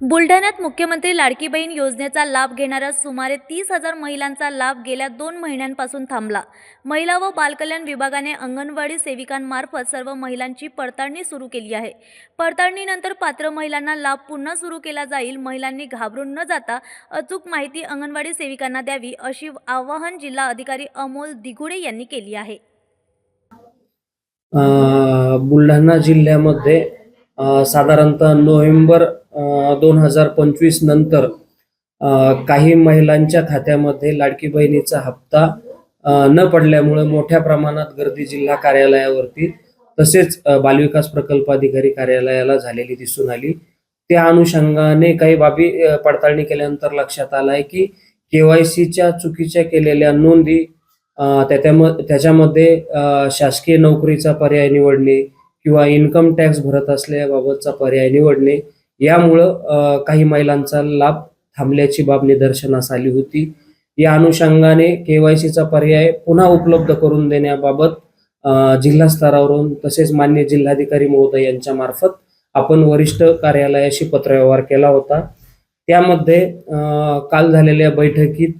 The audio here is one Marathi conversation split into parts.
बुलढाण्यात मुख्यमंत्री लाडकी बहीण योजनेचा लाभ घेणाऱ्या सुमारे 30,000 महिलांचा लाभ गेल्या 2 महिन्यांपासून थांबला। महिला व बालकल्याण विभागाने अंगणवाडी सेविकांमार्फत सर्व महिलांची पडताळणी सुरू केली आहे। पडताळणीनंतर पात्र महिलांना लाभ पुन्हा सुरू केला जाईल। महिलांनी घाबरून न जाता अचूक माहिती अंगणवाडी सेविकांना द्यावी, अशी आवाहन जिल्हा अधिकारी अमोल दिघुडे यांनी केली आहे। बुलढाणा जिल्ह्यामध्ये साधारणतः नोव्हेंबर 2025 नंतर काही महिलांच्या खात्यामध्ये लाडकी बहिणीचा हप्ता न पडल्यामुळे मोठ्या प्रमाणात गर्दी जिल्हा कार्यालयावरती तसेच बालविकास प्रकल्प अधिकारी कार्यालयाला झालेली दिसून आली। त्या अनुषंगाने काही बाबी पडताळणी केल्यानंतर लक्षात आलं आहे की केवायसीच्या चुकीच्या केलेल्या नोंदी, त्याच्यामध्ये शासकीय नोकरीचा पर्याय निवडणे किंवा इन्कम टॅक्स भरत असल्याबाबतचा पर्याय निवडणे यामुळं काही महिलांचा लाभ थांबल्याची बाब निदर्शनास आली होती। या अनुषंगाने केवायसीचा पर्याय पुन्हा उपलब्ध करून देण्याबाबत जिल्हा स्तरावरून तसेच मान्य जिल्हाधिकारी महोदय यांच्या मार्फत आपण वरिष्ठ कार्यालयाशी पत्रव्यवहार केला होता। त्यामध्ये काल झालेल्या बैठकीत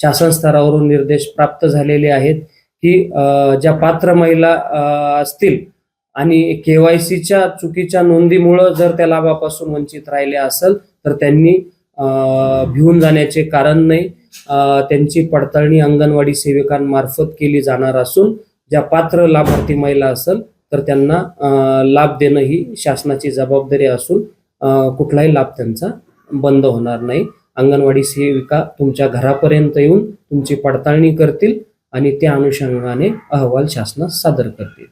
शासन स्तरावरून निर्देश प्राप्त झालेले आहेत की ज्या पात्र महिला असतील आणि केवायसीच्या चुकीच्या नोंदीमुळे जर त्या लाभापासून वंचित राहिले असेल तर त्यांनी भिवून जाण्याचे कारण नाही। त्यांची पडताळणी अंगणवाडी सेविकांमार्फत केली जाणार असून ज्या पात्र लाभार्थी महिला असेल तर त्यांना लाभ देणं ही शासनाची जबाबदारी असून कुठलाही लाभ त्यांचा बंद होणार नाही। अंगणवाडी सेविका तुमच्या घरापर्यंत येऊन तुमची पडताळणी करतील आणि त्या अनुषंगाने अहवाल शासनास सादर करतील।